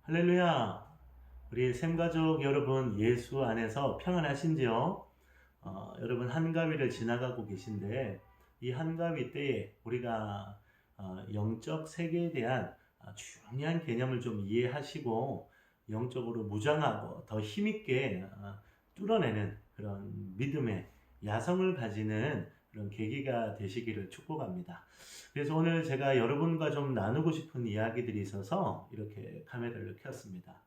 할렐루야! 우리 샘가족 여러분, 예수 안에서 평안하신지요? 여러분 한가위를 지나가고 계신데 이 한가위 때에 우리가 영적 세계에 대한 중요한 개념을 좀 이해하시고 영적으로 무장하고 더 힘있게 뚫어내는 그런 믿음의 야성을 가지는 그런 계기가 되시기를 축복합니다. 그래서 오늘 제가 여러분과 좀 나누고 싶은 이야기들이 있어서 이렇게 카메라를 켰습니다.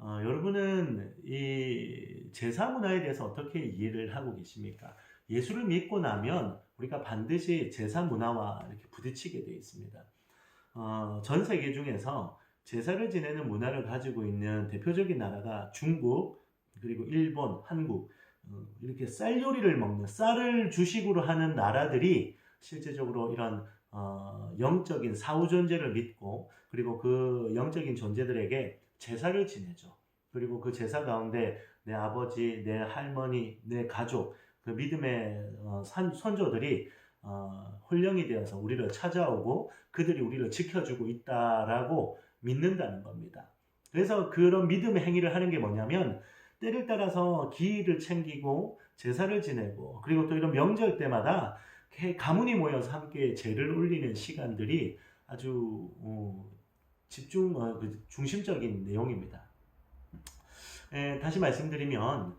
여러분은 이 제사 문화에 대해서 어떻게 이해를 하고 계십니까? 예수를 믿고 나면 우리가 반드시 제사 문화와 이렇게 부딪히게 되어 있습니다. 전 세계 중에서 제사를 지내는 문화를 가지고 있는 대표적인 나라가 중국, 그리고 일본, 한국, 이렇게 쌀 요리를 먹는, 쌀을 주식으로 하는 나라들이 실제적으로 이런 영적인 사후 존재를 믿고, 그리고 그 영적인 존재들에게 제사를 지내죠. 그리고 그 제사 가운데 내 아버지, 내 할머니, 내 가족, 그 믿음의 선조들이 혼령이 되어서 우리를 찾아오고 그들이 우리를 지켜주고 있다라고 믿는다는 겁니다. 그래서 그런 믿음의 행위를 하는 게 뭐냐면 때를 따라서 기일을 챙기고 제사를 지내고, 그리고 또 이런 명절 때마다 가문이 모여서 함께 제를 올리는 시간들이 아주 중심적인 내용입니다. 다시 말씀드리면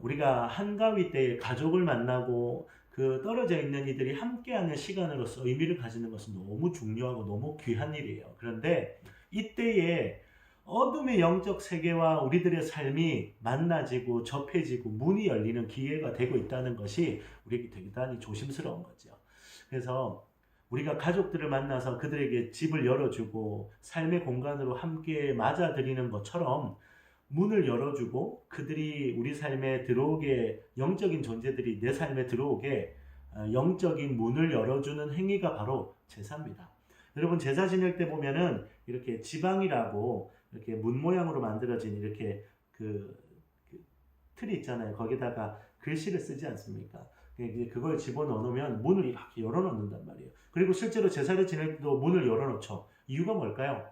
우리가 한가위 때 가족을 만나고 그 떨어져 있는 이들이 함께하는 시간으로서 의미를 가지는 것은 너무 중요하고 너무 귀한 일이에요. 그런데 이때에 어둠의 영적 세계와 우리들의 삶이 만나지고 접해지고 문이 열리는 기회가 되고 있다는 것이 우리에게 대단히 조심스러운 거죠. 그래서 우리가 가족들을 만나서 그들에게 집을 열어주고 삶의 공간으로 함께 맞아들이는 것처럼 문을 열어주고 그들이 우리 삶에 들어오게, 영적인 존재들이 내 삶에 들어오게 영적인 문을 열어주는 행위가 바로 제사입니다. 여러분 제사 지낼 때 보면은 이렇게 지방이라고 이렇게 문 모양으로 만들어진 이렇게 그 틀이 있잖아요. 거기다가 글씨를 쓰지 않습니까? 그걸 집어넣어 놓으면 문을 이렇게 열어 놓는단 말이에요. 그리고 실제로 제사를 지낼 때도 문을 열어 놓죠. 이유가 뭘까요?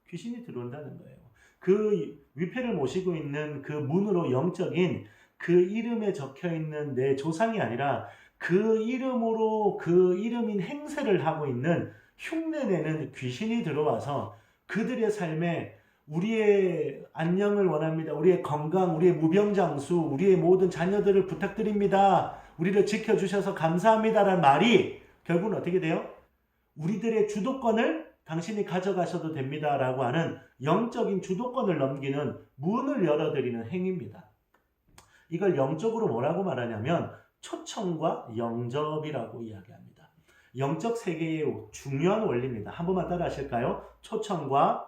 귀신이 들어온다는 거예요. 그 위패를 모시고 있는 그 문으로 영적인 그 이름에 적혀 있는 내 조상이 아니라 그 이름으로 그 이름인 행세를 하고 있는 흉내내는 귀신이 들어와서 그들의 삶에 우리의 안녕을 원합니다. 우리의 건강, 우리의 무병장수, 우리의 모든 자녀들을 부탁드립니다. 우리를 지켜주셔서 감사합니다라는 말이 결국은 어떻게 돼요? 우리들의 주도권을 당신이 가져가셔도 됩니다라고 하는 영적인 주도권을 넘기는 문을 열어드리는 행위입니다. 이걸 영적으로 뭐라고 말하냐면 초청과 영접이라고 이야기합니다. 영적 세계의 중요한 원리입니다. 한 번만 따라 하실까요? 초청과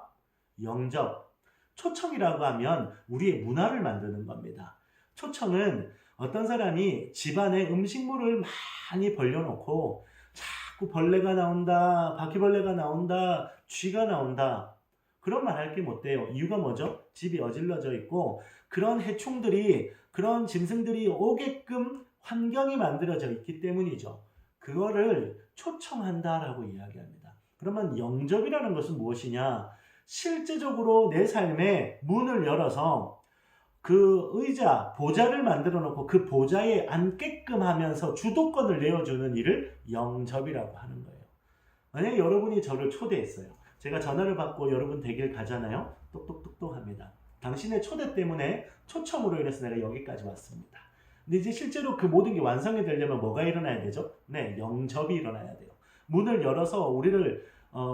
영접. 초청이라고 하면 우리의 문화를 만드는 겁니다. 초청은 어떤 사람이 집안에 음식물을 많이 벌려놓고 자꾸 벌레가 나온다, 바퀴벌레가 나온다, 쥐가 나온다. 그런 말 할 게 못 돼요. 이유가 뭐죠? 집이 어질러져 있고 그런 해충들이, 그런 짐승들이 오게끔 환경이 만들어져 있기 때문이죠. 그거를 초청한다라고 이야기합니다. 그러면 영접이라는 것은 무엇이냐? 실제적으로 내 삶에 문을 열어서 그 의자, 보좌를 만들어 놓고 그 보좌에 앉게끔 하면서 주도권을 내어주는 일을 영접이라고 하는 거예요. 만약에 여러분이 저를 초대했어요. 제가 전화를 받고 여러분 댁을 가잖아요. 똑똑똑똑 합니다. 당신의 초대 때문에, 초청으로 인해서 내가 여기까지 왔습니다. 근데 이제 실제로 그 모든 게 완성이 되려면 뭐가 일어나야 되죠? 네, 영접이 일어나야 돼요. 문을 열어서 우리를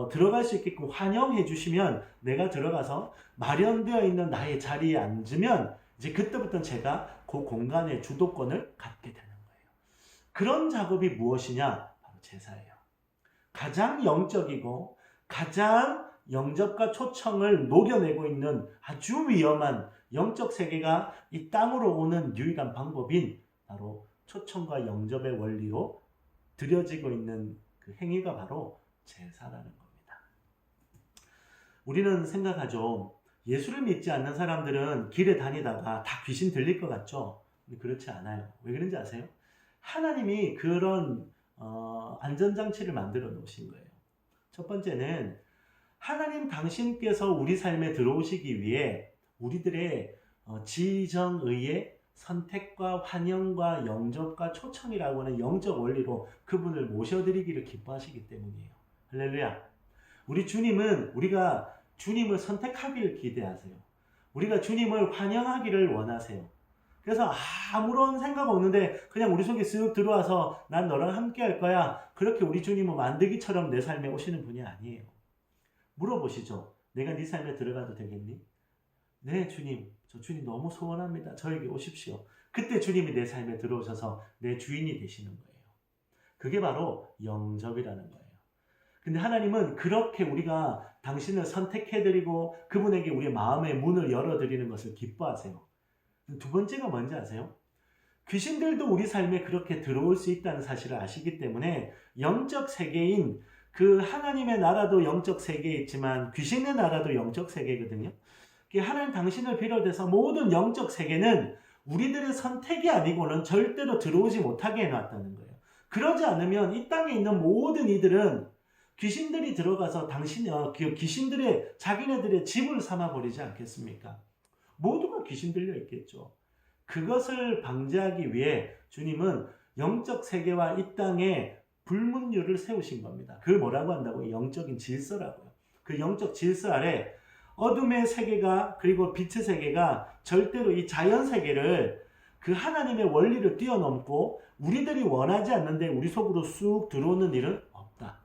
들어갈 수 있게끔 환영해 주시면 내가 들어가서 마련되어 있는 나의 자리에 앉으면 이제 그때부터 제가 그 공간의 주도권을 갖게 되는 거예요. 그런 작업이 무엇이냐? 바로 제사예요. 가장 영적이고 가장 영접과 초청을 녹여내고 있는 아주 위험한 영적 세계가 이 땅으로 오는 유일한 방법인 바로 초청과 영접의 원리로 드려지고 있는 그 행위가 바로 제사라는 겁니다. 우리는 생각하죠. 예수를 믿지 않는 사람들은 길에 다니다가 다 귀신 들릴 것 같죠? 근데 그렇지 않아요. 왜 그런지 아세요? 하나님이 그런 안전장치를 만들어 놓으신 거예요. 첫 번째는 하나님 당신께서 우리 삶에 들어오시기 위해 우리들의 지정의의 선택과 환영과 영접과 초청이라고 하는 영적 원리로 그분을 모셔드리기를 기뻐하시기 때문이에요. 할렐루야. 우리 주님은 우리가 주님을 선택하기를 기대하세요. 우리가 주님을 환영하기를 원하세요. 그래서 아무런 생각 없는데 그냥 우리 속에 쓱 들어와서 난 너랑 함께 할 거야. 그렇게 우리 주님은 만들기처럼 내 삶에 오시는 분이 아니에요. 물어보시죠. 내가 네 삶에 들어가도 되겠니? 네, 주님. 저 주님 너무 소원합니다. 저에게 오십시오. 그때 주님이 내 삶에 들어오셔서 내 주인이 되시는 거예요. 그게 바로 영접이라는 거예요. 근데 하나님은 그렇게 우리가 당신을 선택해드리고 그분에게 우리의 마음의 문을 열어드리는 것을 기뻐하세요. 두 번째가 뭔지 아세요? 귀신들도 우리 삶에 그렇게 들어올 수 있다는 사실을 아시기 때문에 영적 세계인 그 하나님의 나라도 영적 세계에 있지만 귀신의 나라도 영적 세계거든요. 하나님 당신을 비롯해서 모든 영적 세계는 우리들의 선택이 아니고는 절대로 들어오지 못하게 해놨다는 거예요. 그러지 않으면 이 땅에 있는 모든 이들은 귀신들이 들어가서 귀신들의 자기네들의 집을 삼아버리지 않겠습니까? 모두가 귀신 들려 있겠죠. 그것을 방지하기 위해 주님은 영적 세계와 이 땅에 불문율을 세우신 겁니다. 그걸 뭐라고 한다고요? 영적인 질서라고요. 그 영적 질서 아래 어둠의 세계가 그리고 빛의 세계가 절대로 이 자연 세계를 그 하나님의 원리를 뛰어넘고 우리들이 원하지 않는데 우리 속으로 쑥 들어오는 일은 없다.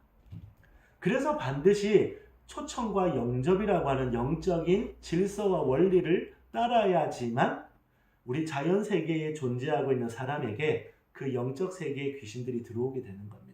그래서 반드시 초청과 영접이라고 하는 영적인 질서와 원리를 따라야지만 우리 자연 세계에 존재하고 있는 사람에게 그 영적 세계의 귀신들이 들어오게 되는 겁니다.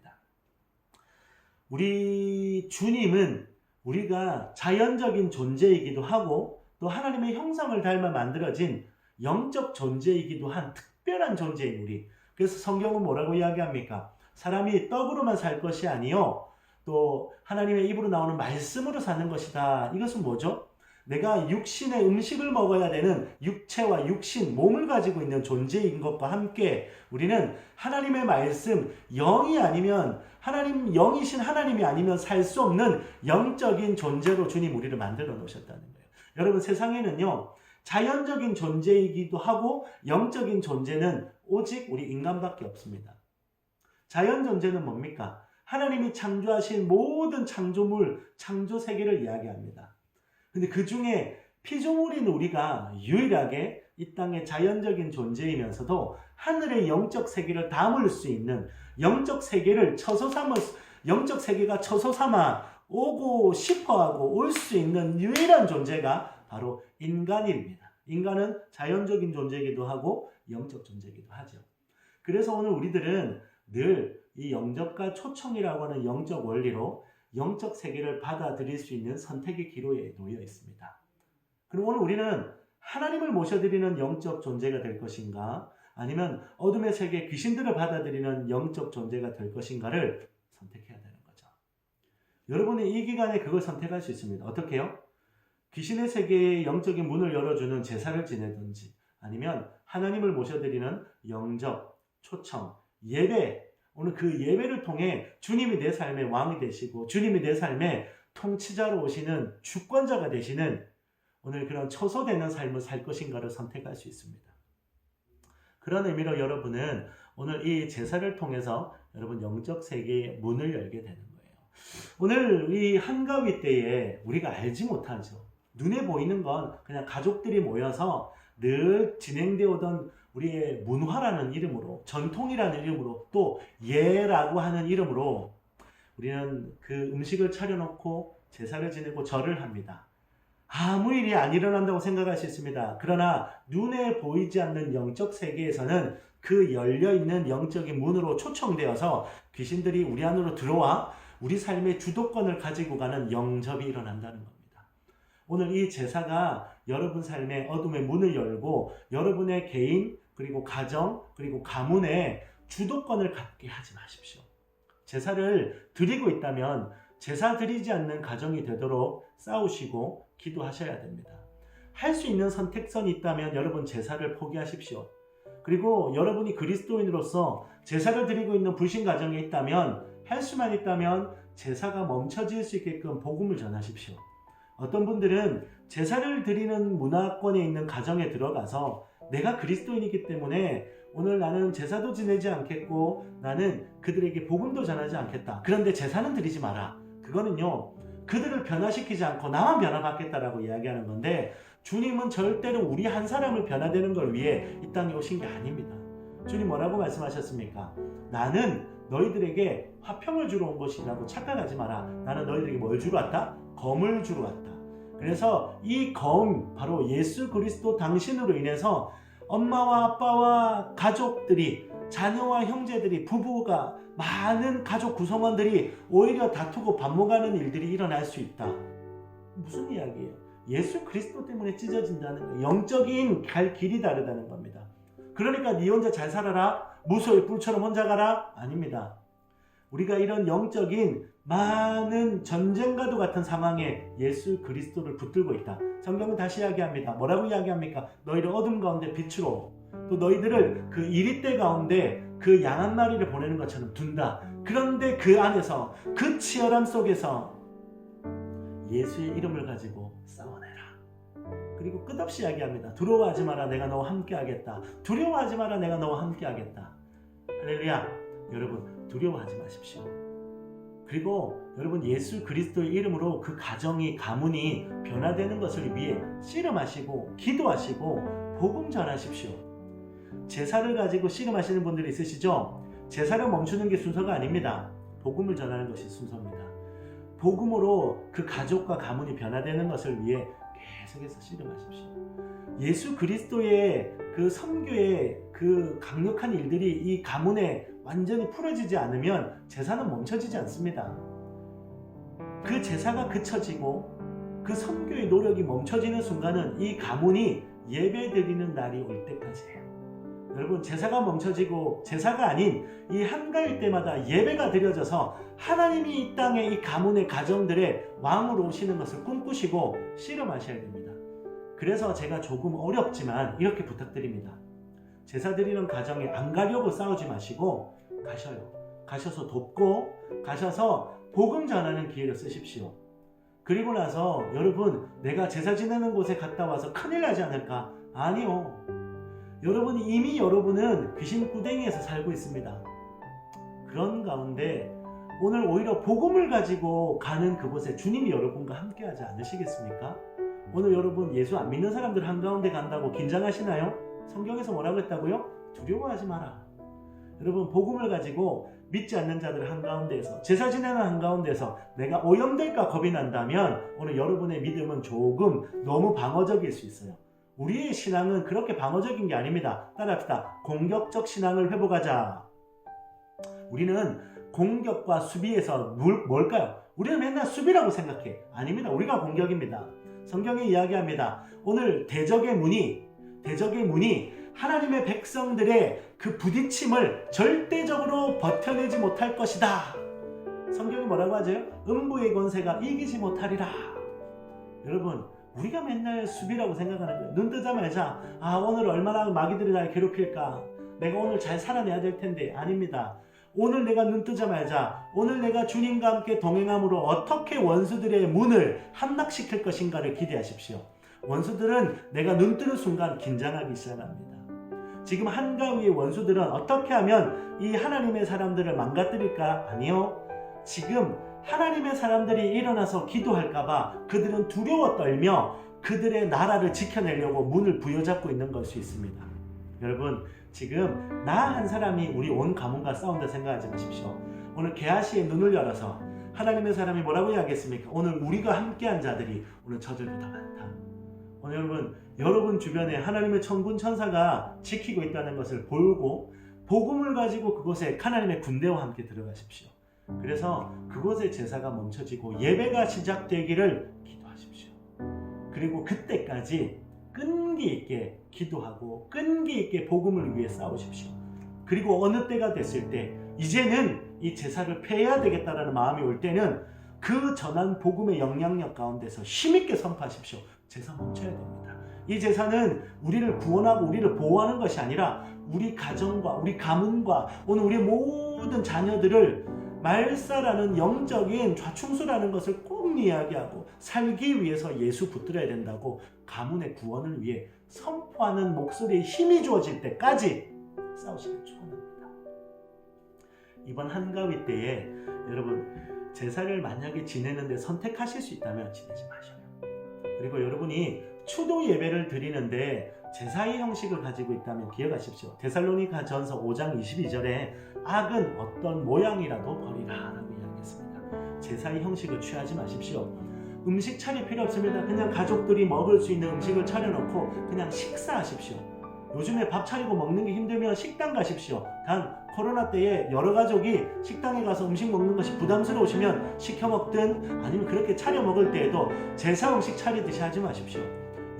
우리 주님은 우리가 자연적인 존재이기도 하고 또 하나님의 형상을 닮아 만들어진 영적 존재이기도 한 특별한 존재인 우리. 그래서 성경은 뭐라고 이야기합니까? 사람이 떡으로만 살 것이 아니요 또 하나님의 입으로 나오는 말씀으로 사는 것이다. 이것은 뭐죠? 내가 육신의 음식을 먹어야 되는 육체와 육신, 몸을 가지고 있는 존재인 것과 함께 우리는 하나님의 말씀, 영이 아니면 영이신 하나님이 아니면 살 수 없는 영적인 존재로 주님 우리를 만들어 놓으셨다는 거예요. 여러분 세상에는요, 자연적인 존재이기도 하고 영적인 존재는 오직 우리 인간밖에 없습니다. 자연 존재는 뭡니까? 하나님이 창조하신 모든 창조물, 창조 세계를 이야기합니다. 근데 그 중에 피조물인 우리가 유일하게 이 땅의 자연적인 존재이면서도 하늘의 영적 세계를 담을 수 있는 영적 세계가 처소삼아 오고 싶어하고 올 수 있는 유일한 존재가 바로 인간입니다. 인간은 자연적인 존재이기도 하고 영적 존재이기도 하죠. 그래서 오늘 우리들은 늘 이 영접과 초청이라고 하는 영적 원리로 영적 세계를 받아들일 수 있는 선택의 기로에 놓여 있습니다. 그럼 오늘 우리는 하나님을 모셔드리는 영적 존재가 될 것인가 아니면 어둠의 세계 귀신들을 받아들이는 영적 존재가 될 것인가를 선택해야 되는 거죠. 여러분이 이 기간에 그걸 선택할 수 있습니다. 어떻게 해요? 귀신의 세계에 영적인 문을 열어주는 제사를 지내든지 아니면 하나님을 모셔드리는 영접, 초청, 예배 오늘 그 예배를 통해 주님이 내 삶의 왕이 되시고 주님이 내 삶의 통치자로 오시는 주권자가 되시는 오늘 그런 처소되는 삶을 살 것인가를 선택할 수 있습니다. 그런 의미로 여러분은 오늘 이 제사를 통해서 여러분 영적 세계의 문을 열게 되는 거예요. 오늘 이 한가위 때에 우리가 알지 못하죠. 눈에 보이는 건 그냥 가족들이 모여서 늘 진행되어 오던 우리의 문화라는 이름으로 전통이라는 이름으로 또 예라고 하는 이름으로 우리는 그 음식을 차려놓고 제사를 지내고 절을 합니다. 아무 일이 안 일어난다고 생각할 수 있습니다. 그러나 눈에 보이지 않는 영적 세계에서는 그 열려있는 영적인 문으로 초청되어서 귀신들이 우리 안으로 들어와 우리 삶의 주도권을 가지고 가는 영접이 일어난다는 겁니다. 오늘 이 제사가 여러분 삶의 어둠의 문을 열고 여러분의 개인 그리고 가정 그리고 가문에 주도권을 갖게 하지 마십시오. 제사를 드리고 있다면 제사 드리지 않는 가정이 되도록 싸우시고 기도하셔야 됩니다. 할 수 있는 선택선이 있다면 여러분 제사를 포기하십시오. 그리고 여러분이 그리스도인으로서 제사를 드리고 있는 불신 가정에 있다면 할 수만 있다면 제사가 멈춰질 수 있게끔 복음을 전하십시오. 어떤 분들은 제사를 드리는 문화권에 있는 가정에 들어가서 내가 그리스도인이기 때문에 오늘 나는 제사도 지내지 않겠고 나는 그들에게 복음도 전하지 않겠다. 그런데 제사는 드리지 마라. 그거는요, 그들을 변화시키지 않고 나만 변화받겠다라고 이야기하는 건데, 주님은 절대로 우리 한 사람을 변화되는 걸 위해 이 땅에 오신 게 아닙니다. 주님 뭐라고 말씀하셨습니까? 나는 너희들에게 화평을 주러 온 것이라고 착각하지 마라. 나는 너희들에게 뭘 주러 왔다? 검을 주러 왔다. 그래서 이 검, 바로 예수 그리스도 당신으로 인해서 엄마와 아빠와 가족들이, 자녀와 형제들이, 부부가, 많은 가족 구성원들이 오히려 다투고 반목하는 일들이 일어날 수 있다. 무슨 이야기예요? 예수 그리스도 때문에 찢어진다는 거예요. 영적인 갈 길이 다르다는 겁니다. 그러니까 네 혼자 잘 살아라, 무소의 뿔처럼 혼자 가라? 아닙니다. 우리가 이런 영적인 많은 전쟁과도 같은 상황에 예수 그리스도를 붙들고 있다. 성경은 다시 이야기합니다. 뭐라고 이야기합니까? 너희를 어둠 가운데 빛으로, 또 너희들을 그 이리떼 가운데 그 양 한 마리를 보내는 것처럼 둔다. 그런데 그 안에서, 그 치열함 속에서 예수의 이름을 가지고 싸워내라. 그리고 끝없이 이야기합니다. 두려워하지 마라, 내가 너와 함께 하겠다. 두려워하지 마라, 내가 너와 함께 하겠다. 할렐루야. 여러분, 두려워하지 마십시오. 그리고 여러분, 예수 그리스도의 이름으로 그 가정이, 가문이 변화되는 것을 위해 씨름하시고 기도하시고 복음 전하십시오. 제사를 가지고 씨름하시는 분들이 있으시죠? 제사를 멈추는 게 순서가 아닙니다. 복음을 전하는 것이 순서입니다. 복음으로 그 가족과 가문이 변화되는 것을 위해 계속해서 씨름하십시오. 예수 그리스도의 그 선교의 그 강력한 일들이 이 가문에 완전히 풀어지지 않으면 제사는 멈춰지지 않습니다. 그 제사가 그쳐지고 그 선교의 노력이 멈춰지는 순간은 이 가문이 예배드리는 날이 올 때까지예요. 여러분, 제사가 멈춰지고 제사가 아닌 이 한가일 때마다 예배가 드려져서 하나님이 이 땅에 이 가문의 가정들의 왕으로 오시는 것을 꿈꾸시고 씨름하셔야 됩니다. 그래서 제가 조금 어렵지만 이렇게 부탁드립니다. 제사 드리는 가정에 안 가려고 싸우지 마시고 가셔요. 가셔서 돕고 가셔서 복음 전하는 기회를 쓰십시오. 그리고 나서 여러분, 내가 제사 지내는 곳에 갔다 와서 큰일 나지 않을까? 아니요. 여러분이 이미 여러분은 귀신구덩이에서 살고 있습니다. 그런 가운데 오늘 오히려 복음을 가지고 가는 그곳에 주님이 여러분과 함께하지 않으시겠습니까? 오늘 여러분, 예수 안 믿는 사람들 한가운데 간다고 긴장하시나요? 성경에서 뭐라고 했다고요? 두려워하지 마라. 여러분, 복음을 가지고 믿지 않는 자들 한가운데에서, 제사 지내는 한가운데에서 내가 오염될까 겁이 난다면 오늘 여러분의 믿음은 조금 너무 방어적일 수 있어요. 우리의 신앙은 그렇게 방어적인 게 아닙니다. 따라합시다. 공격적 신앙을 회복하자. 우리는 공격과 수비에서 뭘까요? 우리는 맨날 수비라고 생각해. 아닙니다. 우리가 공격입니다. 성경에 이야기합니다. 오늘 대적의 문이 하나님의 백성들의 그 부딪힘을 절대적으로 버텨내지 못할 것이다. 성경이 뭐라고 하죠? 음부의 권세가 이기지 못하리라. 여러분, 우리가 맨날 수비라고 생각하는 거예요. 눈 뜨자마자 오늘 얼마나 마귀들이 날 괴롭힐까? 내가 오늘 잘 살아내야 될 텐데. 아닙니다. 오늘 내가 눈 뜨자마자 오늘 내가 주님과 함께 동행함으로 어떻게 원수들의 문을 함락시킬 것인가를 기대하십시오. 원수들은 내가 눈 뜨는 순간 긴장하기 시작합니다. 지금 한가위의 원수들은 어떻게 하면 이 하나님의 사람들을 망가뜨릴까? 아니요. 지금 하나님의 사람들이 일어나서 기도할까봐 그들은 두려워 떨며 그들의 나라를 지켜내려고 문을 부여잡고 있는 걸 수 있습니다. 여러분, 지금 나 한 사람이 우리 온 가문과 싸운다 생각하지 마십시오. 오늘 게하시의 눈을 열어서 하나님의 사람이 뭐라고 이야기했습니까? 오늘 우리가 함께한 자들이 오늘 저들보다 많다. 오늘 여러분 주변에 하나님의 천군 천사가 지키고 있다는 것을 보고 복음을 가지고 그곳에 하나님의 군대와 함께 들어가십시오. 그래서 그곳의 제사가 멈춰지고 예배가 시작되기를 기도하십시오. 그리고 그때까지 끈기 있게 기도하고 끈기 있게 복음을 위해 싸우십시오. 그리고 어느 때가 됐을 때 이제는 이 제사를 폐해야 되겠다라는 마음이 올 때는 그 전한 복음의 영향력 가운데서 힘있게 선포하십시오. 제사 멈춰야 됩니다. 이 제사는 우리를 구원하고 우리를 보호하는 것이 아니라 우리 가정과 우리 가문과 오늘 우리 모든 자녀들을 말사라는 영적인 좌충수라는 것을 꼭 이야기하고 살기 위해서 예수 붙들어야 된다고 가문의 구원을 위해 선포하는 목소리에 힘이 주어질 때까지 싸우시길 축원합니다. 이번 한가위 때에 여러분 제사를 만약에 지내는데 선택하실 수 있다면 지내지 마셔요. 그리고 여러분이 추도 예배를 드리는데 제사의 형식을 가지고 있다면 기억하십시오. 데살로니가 전서 5장 22절에 악은 어떤 모양이라도 버리라 라고 이야기했습니다. 제사의 형식을 취하지 마십시오. 음식 차릴 필요 없습니다. 그냥 가족들이 먹을 수 있는 음식을 차려놓고 그냥 식사하십시오. 요즘에 밥 차리고 먹는 게 힘들면 식당 가십시오. 단 코로나 때에 여러 가족이 식당에 가서 음식 먹는 것이 부담스러우시면 시켜 먹든 아니면 그렇게 차려 먹을 때에도 제사 음식 차리듯이 하지 마십시오.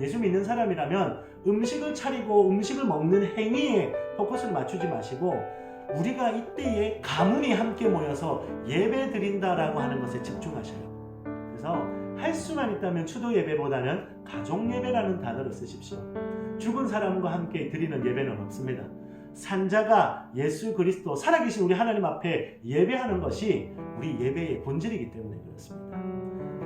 예수 믿는 사람이라면 음식을 차리고 음식을 먹는 행위에 포커스를 맞추지 마시고 우리가 이때에 가문이 함께 모여서 예배 드린다라고 하는 것에 집중하셔요. 그래서 할 수만 있다면 추도 예배보다는 가족 예배라는 단어를 쓰십시오. 죽은 사람과 함께 드리는 예배는 없습니다. 산자가 예수 그리스도 살아계신 우리 하나님 앞에 예배하는 것이 우리 예배의 본질이기 때문에 그렇습니다.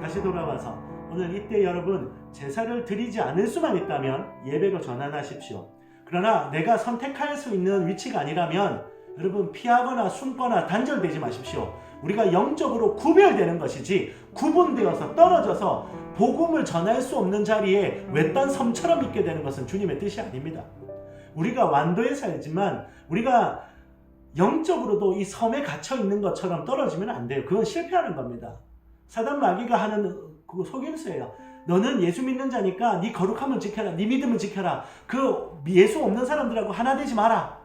다시 돌아와서 오늘 이때 여러분 제사를 드리지 않을 수만 있다면 예배로 전환하십시오. 그러나 내가 선택할 수 있는 위치가 아니라면 여러분 피하거나 숨거나 단절되지 마십시오. 우리가 영적으로 구별되는 것이지 구분되어서 떨어져서 복음을 전할 수 없는 자리에 외딴 섬처럼 있게 되는 것은 주님의 뜻이 아닙니다. 우리가 완도에 살지만 우리가 영적으로도 이 섬에 갇혀 있는 것처럼 떨어지면 안 돼요. 그건 실패하는 겁니다. 사단 마귀가 하는 그거 속임수예요. 너는 예수 믿는 자니까 네 거룩함을 지켜라. 네 믿음을 지켜라. 그 예수 없는 사람들하고 하나 되지 마라.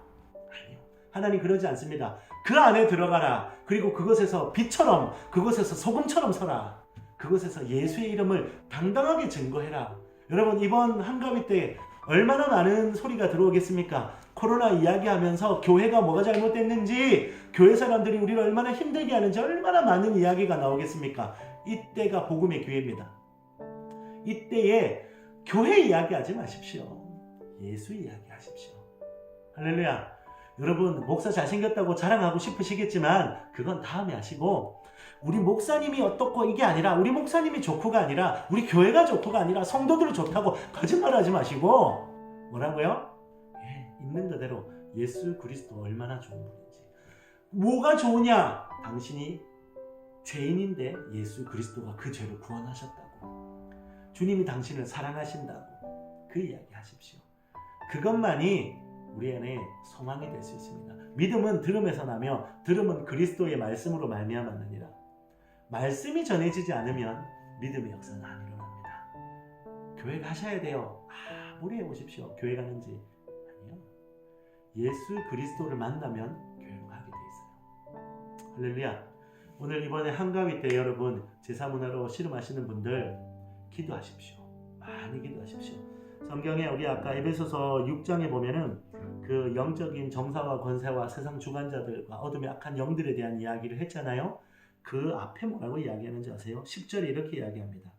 아니요. 하나님 그러지 않습니다. 그 안에 들어가라. 그리고 그것에서 빛처럼 그것에서 소금처럼 서라. 그것에서 예수의 이름을 당당하게 증거해라. 여러분 이번 한가위 때 얼마나 많은 소리가 들어오겠습니까? 코로나 이야기하면서 교회가 뭐가 잘못됐는지 교회 사람들이 우리를 얼마나 힘들게 하는지 얼마나 많은 이야기가 나오겠습니까? 이때가 복음의 기회입니다. 이때에 교회 이야기하지 마십시오. 예수 이야기하십시오. 할렐루야. 여러분 목사 잘생겼다고 자랑하고 싶으시겠지만 그건 다음에 하시고 우리 목사님이 어떻고 이게 아니라 우리 목사님이 좋고가 아니라 우리 교회가 좋고가 아니라 성도들이 좋다고 거짓말하지 마시고 뭐라고요? 있는 그대로 예수 그리스도 얼마나 좋은 분인지. 뭐가 좋으냐? 당신이 죄인인데 예수 그리스도가 그 죄를 구원하셨다고. 주님이 당신을 사랑하신다고. 그 이야기 하십시오. 그것만이 우리 안에 소망이 될 수 있습니다. 믿음은 들음에서 나며 들음은 그리스도의 말씀으로 말미암았느니라. 말씀이 전해지지 않으면 믿음의 역사는 안 일어납니다. 교회 가셔야 돼요. 무리해 보십시오. 교회 가는지. 아니요. 예수 그리스도를 만나면 교회로 가게 돼 있어요. 할렐루야. 오늘 이번에 한가위 때 여러분 제사문화로 씨름하시는 분들 기도하십시오. 많이 기도하십시오. 성경에 우리 아까 에베소서 6장에 보면은 그 영적인 정사와 권세와 세상 주관자들과 어둠의 악한 영들에 대한 이야기를 했잖아요. 그 앞에 뭐라고 이야기하는지 아세요? 10절에 이렇게 이야기합니다.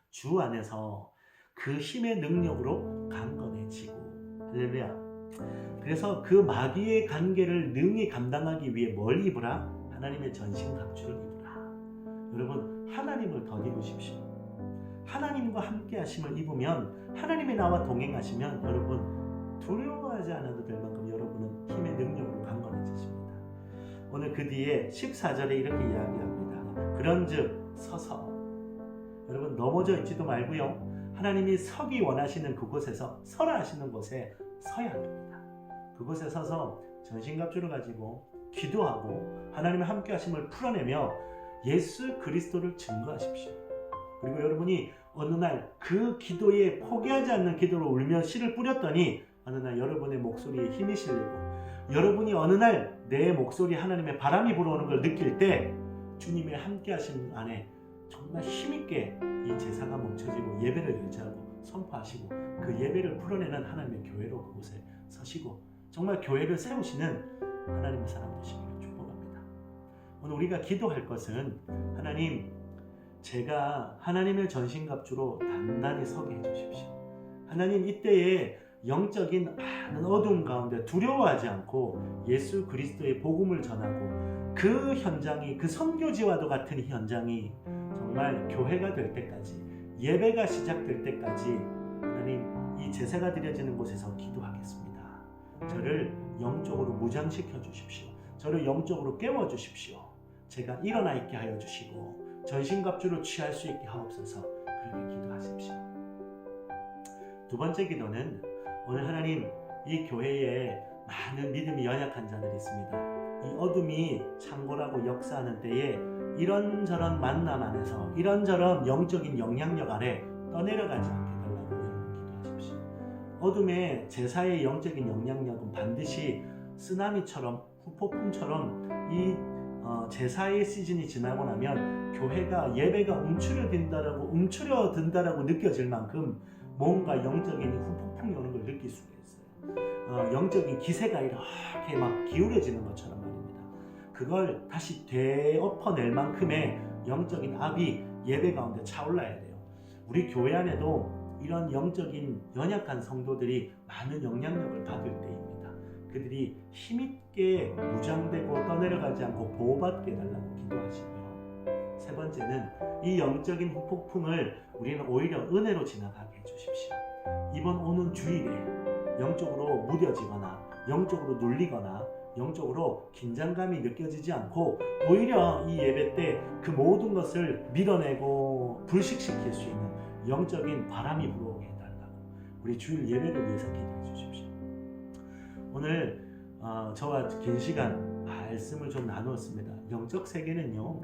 주 안에서 그 힘의 능력으로 강건해지고. 할렐루야. 그래서 그 마귀의 관계를 능히 감당하기 위해 뭘 입으라? 하나님의 전신갑주를 입으라. 여러분 하나님을 더 입으십시오. 하나님과 함께 하심을 입으면 하나님의 나와 동행하시면 여러분 두려워하지 않아도 될 만큼 여러분은 힘의 능력으로 강건해지십니다. 오늘 그 뒤에 14절에 이렇게 이야기합니다. 그런즉 서서. 여러분 넘어져 있지도 말고요. 하나님이 서기 원하시는 그곳에서 서라 하시는 곳에 서야 합니다. 그곳에 서서 전신갑주를 가지고 기도하고 하나님의 함께 하심을 풀어내며 예수 그리스도를 증거하십시오. 그리고 여러분이 어느 날 그 기도에 포기하지 않는 기도로 울며 씨를 뿌렸더니 어느 날 여러분의 목소리에 힘이 실리고 여러분이 어느 날 내 목소리에 하나님의 바람이 불어오는 걸 느낄 때 주님의 함께 하심 안에 정말 힘있게 이 제사가 멈춰지고 예배를 열자고 선포하시고 그 예배를 풀어내는 하나님의 교회로 그곳에 서시고 정말 교회를 세우시는 하나님의 사람 되시기를 축복합니다. 오늘 우리가 기도할 것은 하나님 제가 하나님의 전신갑주로 단단히 서게 해주십시오. 하나님 이때에 영적인 많은 어두움 가운데 두려워하지 않고 예수 그리스도의 복음을 전하고 그 현장이, 그 선교지와도 같은 현장이 정말 교회가 될 때까지, 예배가 시작될 때까지 하나님 이 제사가 드려지는 곳에서 기도하겠습니다. 저를 영적으로 무장시켜 주십시오. 저를 영적으로 깨워 주십시오. 제가 일어나 있게 하여 주시고 전신갑주로 취할 수 있게 하옵소서. 그렇게 기도하십시오. 두 번째 기도는 오늘 하나님 이 교회에 많은 믿음이 연약한 자들이 있습니다. 이 어둠이 창궐하고 역사하는 때에 이런저런 만남 안에서 이런저런 영적인 영향력 아래 떠내려가지 않게 달라고 여러분 기도하십시오. 어둠의 제사의 영적인 영향력은 반드시 쓰나미처럼 후폭풍처럼 이 제사의 시즌이 지나고 나면 교회가 예배가 움츠려든다라고 느껴질 만큼 뭔가 영적인 후폭풍이 오는 걸 느낄 수가 있어요. 영적인 기세가 이렇게 막 기울어지는 것처럼 말입니다. 그걸 다시 되엎어낼 만큼의 영적인 압이 예배 가운데 차올라야 돼요. 우리 교회 안에도 이런 영적인 연약한 성도들이 많은 영향력을 받을 때입니다. 그들이 힘있게 무장되고 떠내려가지 않고 보호받게 해달라고 기도하시고요. 세 번째는 이 영적인 후폭풍을 우리는 오히려 은혜로 지나가게 해주십시오. 이번 오는 주일에 영적으로 무뎌지거나 영적으로 눌리거나 영적으로 긴장감이 느껴지지 않고 오히려 이 예배 때 그 모든 것을 밀어내고 불식시킬 수 있는 영적인 바람이 불어오게 해달라고 우리 주일 예배를 위해서 기도해 주십시오. 오늘 저와 긴 시간 말씀을 좀 나누었습니다. 영적 세계는요,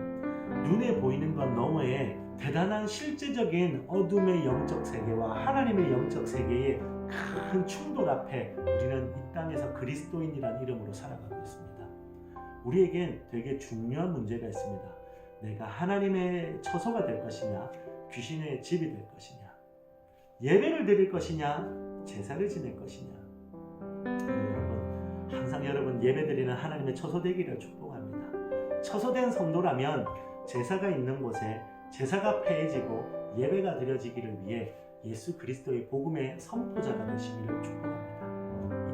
눈에 보이는 것 너머에 대단한 실제적인 어둠의 영적 세계와 하나님의 영적 세계의 큰 충돌 앞에 우리는 이 땅에서 그리스도인이라는 이름으로 살아가고 있습니다. 우리에겐 되게 중요한 문제가 있습니다. 내가 하나님의 처소가 될 것이냐, 귀신의 집이 될 것이냐, 예배를 드릴 것이냐, 제사를 지낼 것이냐. 여러분, 항상 여러분 예배드리는 하나님의 처소 되기를 축복합니다. 처소된 성도라면 제사가 있는 곳에 제사가 폐해지고 예배가 드려지기를 위해 예수 그리스도의 복음의 선포자가 되시기를 축복합니다.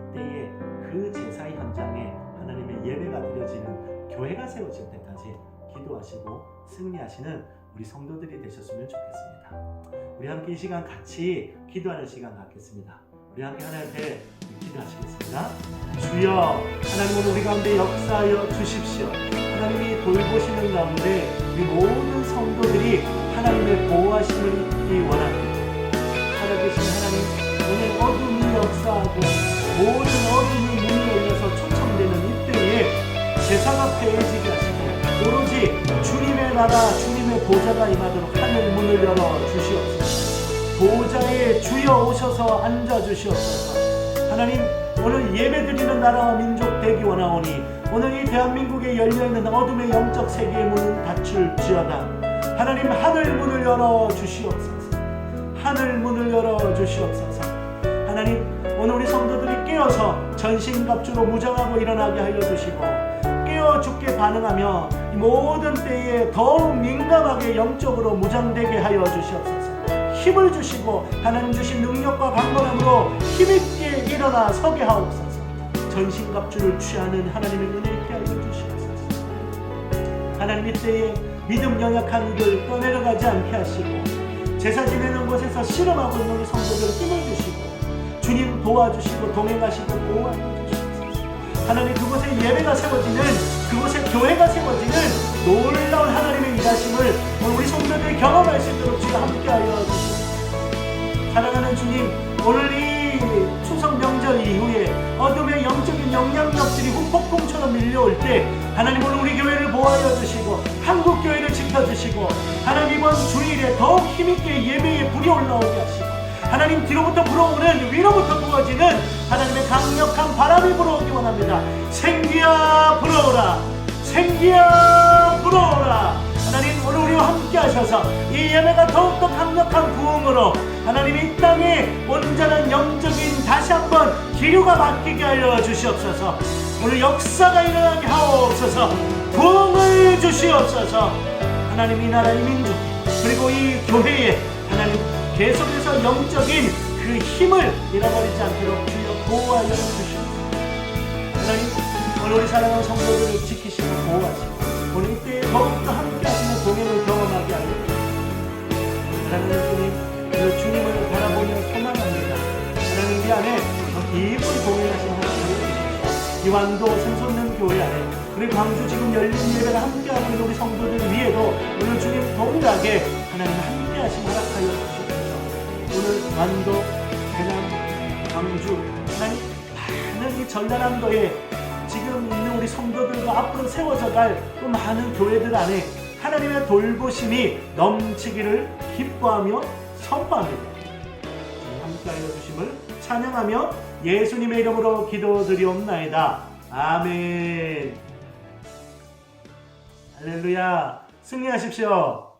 이때에 그 제사 현장에 하나님의 예배가 드려지는 교회가 세워질 때까지 기도하시고 승리하시는 우리 성도들이 되셨으면 좋겠습니다. 우리 함께 이 시간 같이 기도하는 시간 갖겠습니다. 우리 함께 하나님께 기도하시겠습니다. 주여, 하나님 오늘 우리 가운데 역사하여 주십시오. 하나님이 돌보시는 가운데 우리 모든 성도들이 하나님의 보호하심을 입기 원합니다. 살아계신 하나님, 오늘 어둠이 역사하고 모든 어둠이 문을 열려서 초청되는 이때에 제사가 폐해지게 하시고 오로지 주님의 나라, 주님의 보좌가 임하도록 하늘 문을 열어 주시옵소서. 보좌에 주여 오셔서 앉아 주시옵소서. 하나님, 오늘 예배드리는 나라와 민족 되기 원하오니 오늘 이 대한민국에 열려있는 어둠의 영적 세계의 문은 닫힐지어다. 하나님, 하늘 문을 열어 주시옵소서. 하늘 문을 열어 주시옵소서. 하나님, 오늘 우리 성도들이 깨어서 전신갑주로 무장하고 일어나게 하여 주시고 깨어 죽게 반응하며 이 모든 때에 더욱 민감하게 영적으로 무장되게 하여 주시옵소서. 힘을 주시고 하나님 주신 능력과 강건함으로 힘있게 일어나 서게 하옵소서. 전신갑주를 취하는 하나님의 은혜 있게 하여 주시옵소서. 하나님 이때에 믿음 연약한 이들 떠내려가지 않게 하시고 제사 지내는 곳에서 실험하고 있는 우리 성도들 힘을 주시고 주님 도와주시고 동행하시고 보호하여 주시옵소서. 하나님, 그곳에 예배가 세워지는, 그곳에 교회가 세워지는 놀라운 하나님의 일하심을 우리 성도들이 경험할 수 있도록 주여 함께하여 주시옵소서. 사랑하는 주님, 오늘 이 추석 명절 이후에 어둠의 영적인 영향력들이 후폭풍처럼 밀려올 때 하나님 오늘 우리 교회를 보호하여 주시고 한국 교회를 지켜주시고 하나님 이번 주일에 더욱 힘있게 예배에 불이 올라오게 하시고 하나님 뒤로부터 불어오는 위로부터 부어지는 하나님의 강력한 바람이 불어오기 원합니다. 생기야 불어오라, 생기야 불어오라. 하나님 오늘 우리와 함께 하셔서 이 예배가 더욱더 강력한 부흥으로 하나님 이 땅에 온전한 영적인 다시 한번 기류가 바뀌게 하여 주시옵소서. 오늘 역사가 일어나게 하옵소서. 부흥을 주시옵소서. 하나님 이 나라 이 민족 그리고 이 교회에 하나님 계속해서 영적인 그 힘을 잃어버리지 않도록 주여 보호하여 주시옵소서. 하나님 오늘 오늘 우리 사랑하는 성도들을 지키시고 보호하시고 오늘 이때 더욱더 함께 하시는 동행을 경험하게 하여 주시옵소서. 사랑하는 주님, 그 주님을 바라보며 소망합니다. 하나님 이 안에 깊은 동행하신 하나님 주십시오. 이완도 샘솟는 교회 안에 우리 광주 지금 열린 예배를 함께하고 있는 우리 성도들 위에도 오늘 주님 동일하게 하나님 함께하심 허락하여 주시옵소서. 오늘 완도, 대남, 광주 하나님 많은 이 전라남도에 지금 있는 우리 성도들과 앞으로 세워져 갈 또 많은 교회들 안에 하나님의 돌보심이 넘치기를 기뻐하며 선포합니다. 함께하여 주심을 찬양하며 예수님의 이름으로 기도드리옵나이다. 아멘. 할렐루야. 승리하십시오.